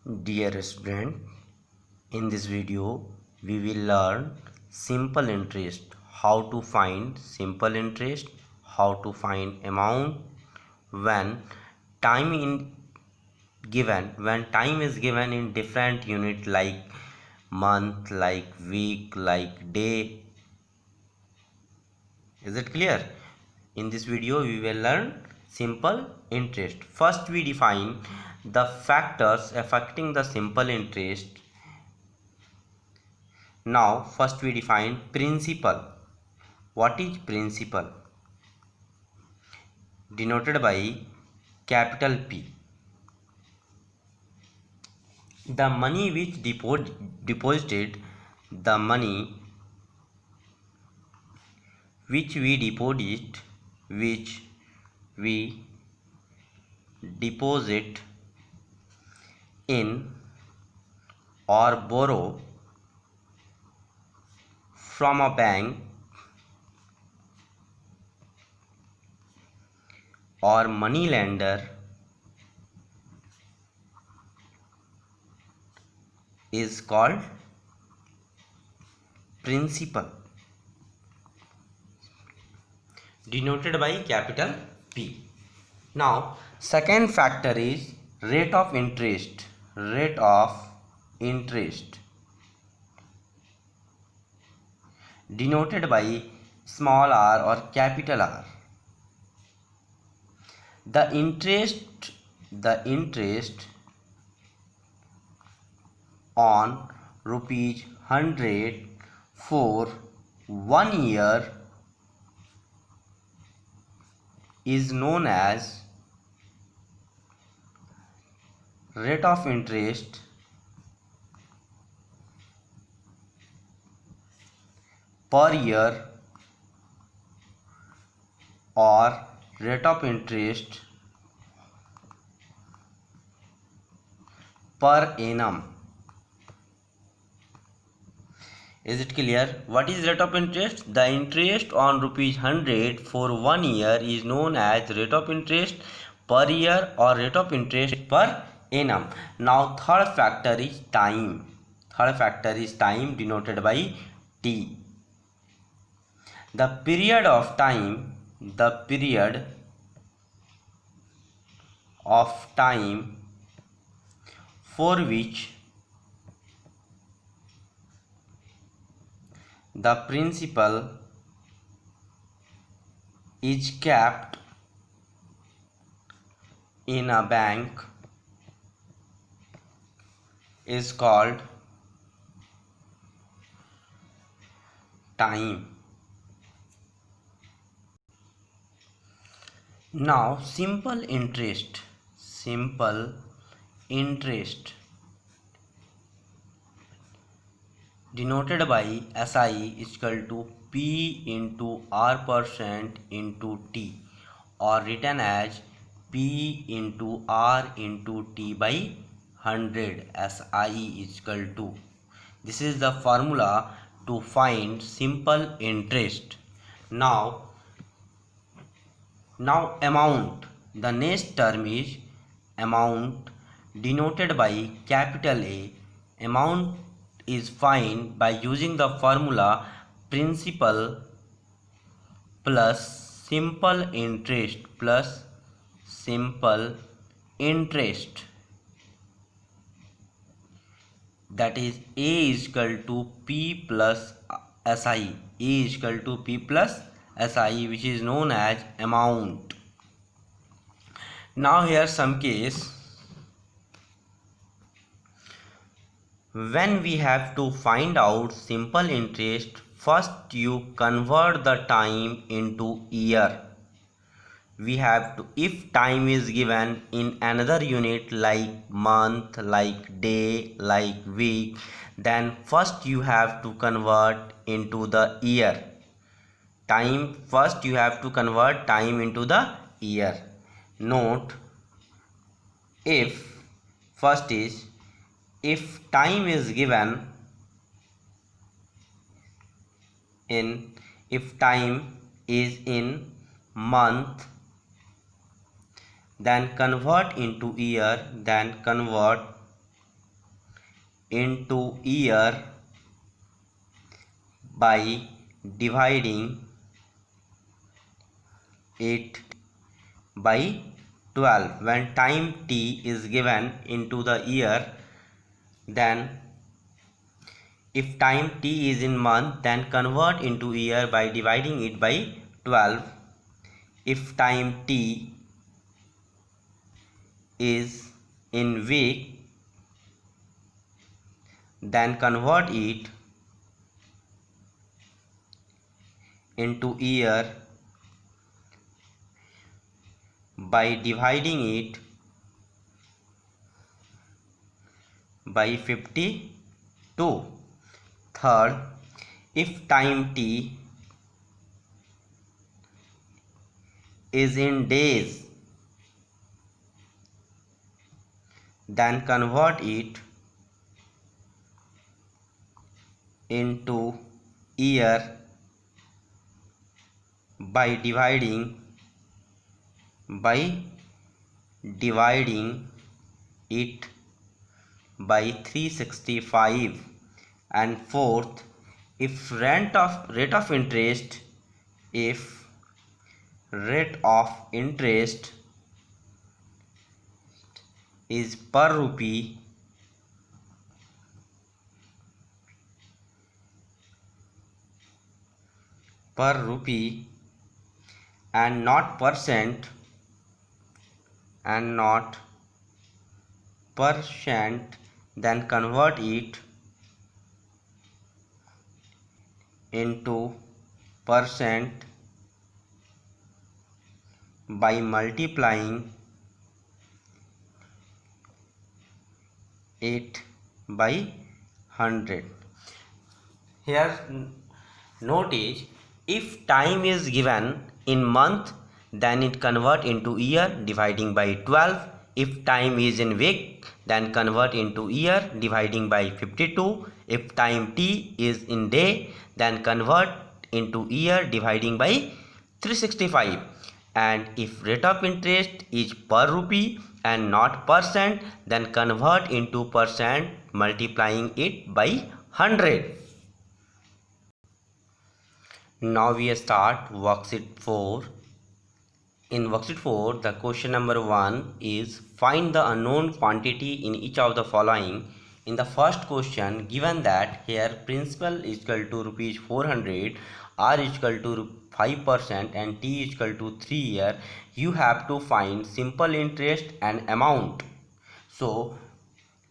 Dear student, in this video we will learn simple interest, how to find simple interest, how to find amount when time is given in different unit like month, like week, like day. Is it clear? In this video we will learn simple interest. First we define the factors affecting the simple interest. Now first we define principal. What is principal? Denoted by capital P. The money which deposited, the money which we deposit in or borrow from a bank or money lender is called principal, denoted by capital P. Now second factor is rate of interest. Rate of interest, denoted by small r or capital R. The interest on rupees 100 for 1 year is known as rate of interest per year or rate of interest per annum. Is it clear? What is rate of interest? The interest on rupees 100 for 1 year is known as rate of interest per year or rate of interest per annum. Now third factor is time. Third factor is time, denoted by T. The period of time for which the principal is kept in a bank is called time. Now simple interest denoted by SI is equal to P into R% into T, or written as P into R into T by 100. SI is equal to, this is the formula to find simple interest. Now amount, the next term is amount, denoted by capital A. Amount is found by using the formula principal plus simple interest, that is A is equal to P plus SI. A is equal to P plus SI, which is known as amount. Now here some case when we have to find out simple interest. First you convert the time into year. We have to, if time is given in another unit like month, like day, like week, then first you have to convert into the year. First you have to convert time into the year. Note, if time is given in, if time is in month, then convert into year, then convert into year by dividing it by 12. When time t is given into the year, then if time t is in month, then convert into year by dividing it by 12. If time t is in week, then convert it into year by dividing it by 52. Third, if time t is in days, then convert it into year by dividing it by 365. And fourth, if rate of interest is per rupee and not percent, then convert it into percent by multiplying it by 100. Here note is, if time is given in month, then it convert into year dividing by 12. If time is in week, then convert into year dividing by 52. If time t is in day, then convert into year dividing by 365. And if rate of interest is per rupee and not percent, then convert into percent multiplying it by 100. Now we start worksheet 4. In worksheet 4, the question number 1 is find the unknown quantity in each of the following. In the first question, given that here principal is equal to rupees 400, r is equal to 5% and t is equal to 3 year, you have to find simple interest and amount. So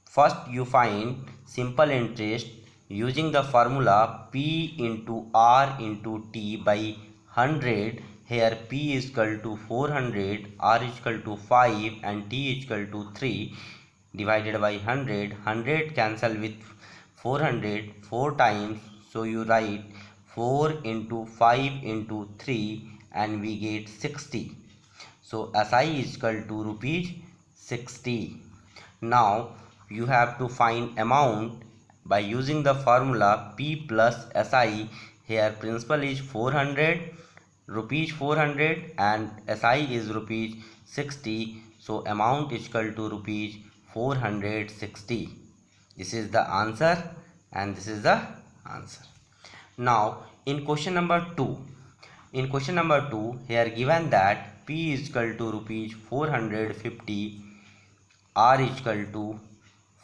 first you find simple interest using the formula P into R into T by 100. Here P is equal to 400, R is equal to 5 and T is equal to 3 divided by 100. 100 cancel with 400 4 times, so you write 4 into 5 into 3 and we get 60. So SI is equal to rupees 60. Now you have to find amount by using the formula P plus SI. Here principal is 400, rupees 400 and SI is rupees 60. So amount is equal to rupees 460. This is the answer and this is the answer. Now in question number 2. In question number 2, here given that P is equal to rupees 450, R is equal to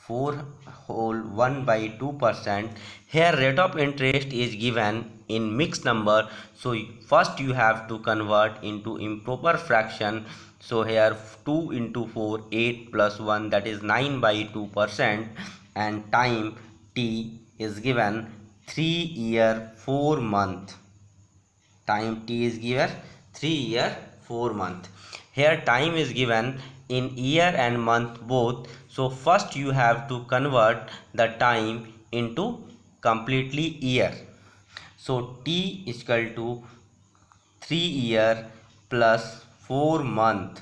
4 whole 1 by 2%. Here rate of interest is given in mixed number. So first you have to convert into improper fraction. So here 2 into 4, 8 plus 1, that is 9 by 2%. And time t is given 3 year 4 month. Time t is given 3 year 4 month. Here time is given in year and month both. So first you have to convert the time into completely year. So t is equal to 3 year plus 4 month.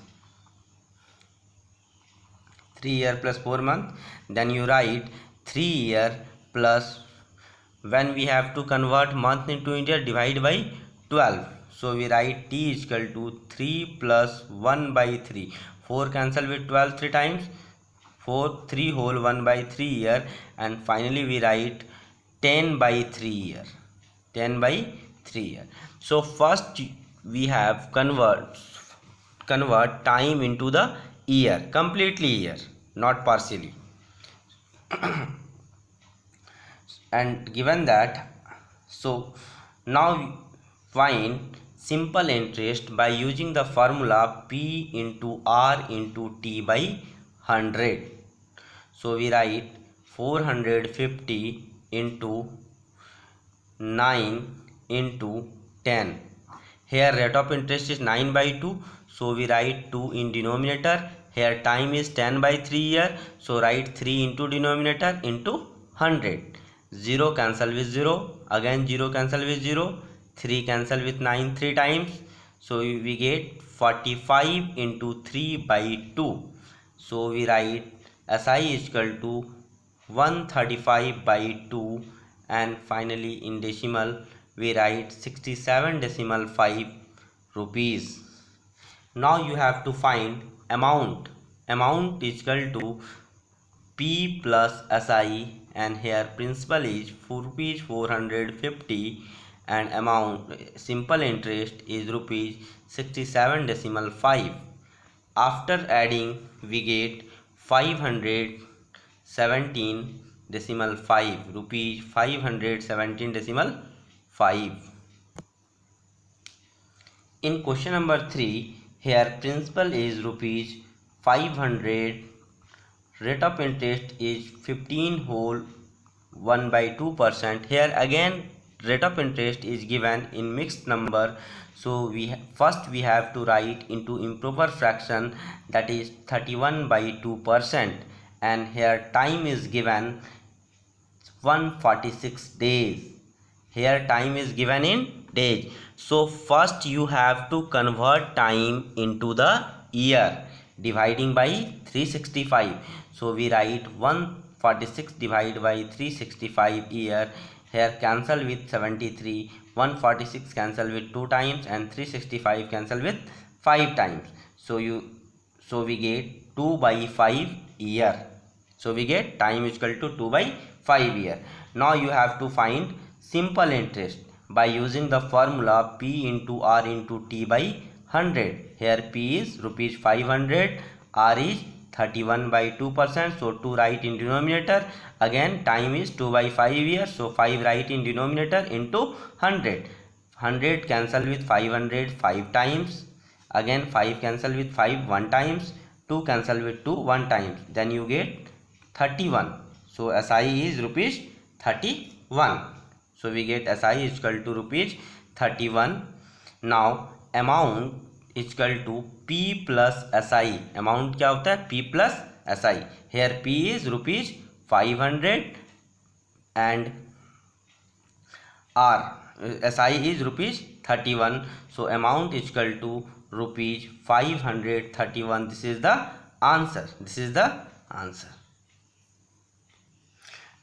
3 year plus 4 month. Then you write 3 year plus, when we have to convert month into year, divide by 12. So we write t is equal to 3 plus 1 by 3. 4 cancel with 12 3 times. 3 whole 1/3 year, and finally we write 10/3 year. 10/3 year. So first we have convert time into the year, completely year, not partially. And given that, so now find simple interest by using the formula P into R into T by 100. So we write 450 into 9 into 10. Here rate of interest is 9/2, so we write 2 in denominator. Here time is 10/3 year, so write 3 into denominator into 100. 0 cancel with 0, again 0 cancel with 0, 3 cancel with 9 3 times, so we get 45 into 3/2. So we write SI is equal to 135/2, and finally in decimal we write 67.5 rupees. Now you have to find amount. Amount is equal to P plus SI, and here principal is rupees 450, and amount simple interest is rupees 67.5. After adding we get 517.5 rupees, 517.5. In question number 3, here principal is rupees 500, rate of interest is 15 whole 1/2%. Here again rate of interest is given in mixed number, so first we have to write into improper fraction, that is 31/2%, and here time is given 146 days. Here time is given in days, so first you have to convert time into the year, dividing by 365. So we write 146 divided by 365 year. Here cancel with 73, 146 cancel with 2 times, and 365 cancel with 5 times. So we get 2/5 year. So we get time is equal to 2/5 year. Now you have to find simple interest by using the formula P into R into T by 100. Here P is rupees 500, R is 31/2%, so 2 write in denominator. Again time is 2/5 years, so 5 write in denominator into 100. 100 cancel with 500 5 times, again 5 cancel with 5 1 times, 2 cancel with 2 1 times, then you get 31. So SI is rupees 31. So we get SI is equal to rupees 31. Now amount is equal to P plus SI. Amount क्या होता है? P plus SI. Here P is rupees 500 and R SI is rupees 31. So amount is equal to rupees 531. This is the answer. This is the answer.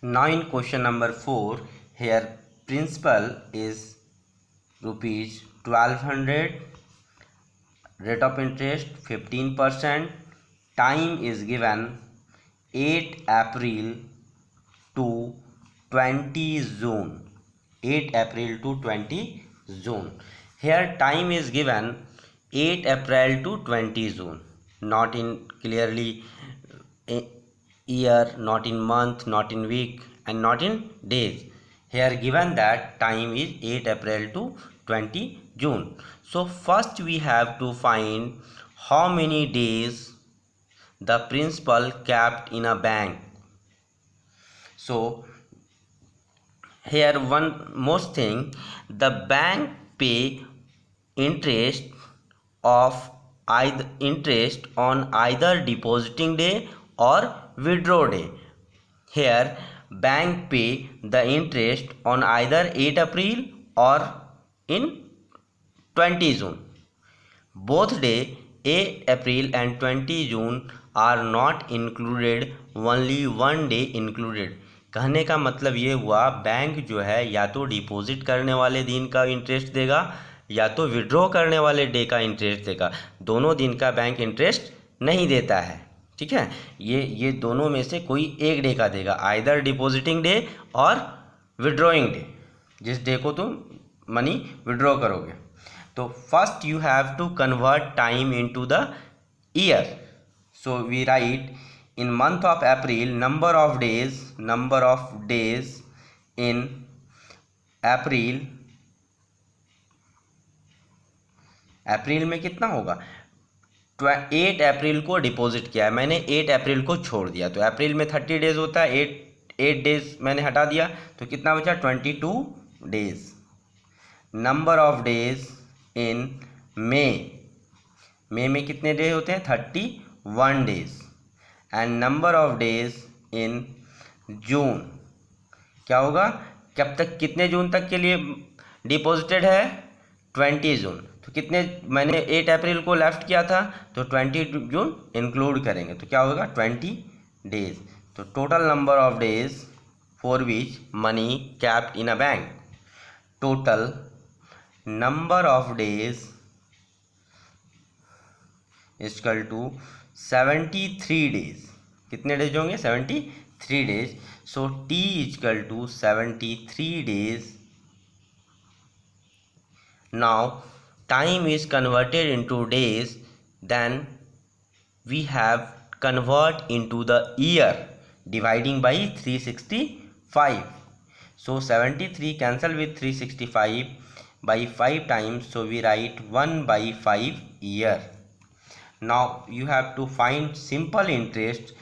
Now in question number 4, here principal is rupees 1200, rate of interest 15%, time is given 8 April to 20 June. 8 April to 20 June. Here time is given 8 April to 20 June, not in clearly year, not in month, not in week, and not in days. Here given that time is 8 April to 20 June. So first we have to find how many days the principal kept in a bank. So here one most thing, the bank pay interest on either depositing day or withdraw day. Here bank pay the interest on either 8 April or in 20 June. Both day 8 April and 20 June are not included, only one day included. कहने का मतलब ये हुआ, bank जो है या तो deposit करने वाले दिन का इंटरेस्ट देगा या तो विड्रॉ करने वाले डे का इंटरेस्ट देगा। दोनों दिन का बैंक इंटरेस्ट नहीं देता है। ठीक है, ये दोनों में से कोई एक डे का देगा, आइदर डिपॉजिटिंग डे और विड्रॉइंग डे, जिस डे को तुम मनी विड्रॉ करोगे। तो first you have to convert time into the year. So we write in month of April number of days in April में कितना होगा, 8 अप्रैल को डिपॉजिट किया है मैंने, 8 अप्रैल को छोड़ दिया, तो अप्रैल में 30 डेज होता है, 8 डेज मैंने हटा दिया, तो कितना बचा 22 days. Number of days in May में कितने डे होते हैं 31 days. And number of days in June क्या होगा, कब तक, कितने जून तक के लिए डिपॉजिटेड है 20 जून, तो कितने, मैंने 8 अप्रैल को लेफ्ट किया था तो 20 जून इंक्लूड करेंगे, तो क्या होगा 20 डेज। तो total number of days for which money kept in a bank, total number of days equal to 73 days. कितने डेज होंगे 73 days. So T equal to 73 days. Now time is converted into days, then we have convert into the year dividing by 365. So 73 cancel with 365 by 5 times, so we write 1/5 year. Now you have to find simple interest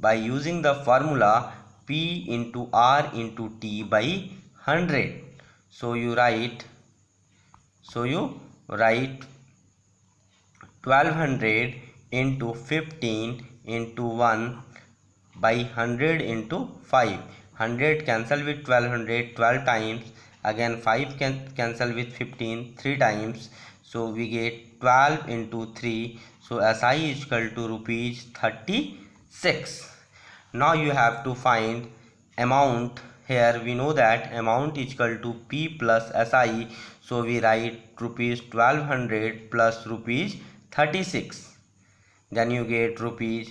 by using the formula P into R into T by 100. So you write 1200 into 15 into 1 by 100 into 5. 100 cancel with 1200 12 times, again 5 can cancel with 15 3 times, so we get 12 into 3, so SI is equal to rupees 36. Now you have to find amount. Here we know that amount is equal to P plus SI, so we write rupees 1200 plus rupees 36, then you get rupees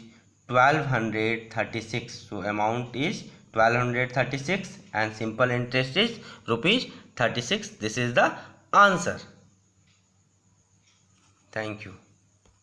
1236. So amount is 1236 and simple interest is rupees 36. This is the answer. Thank you.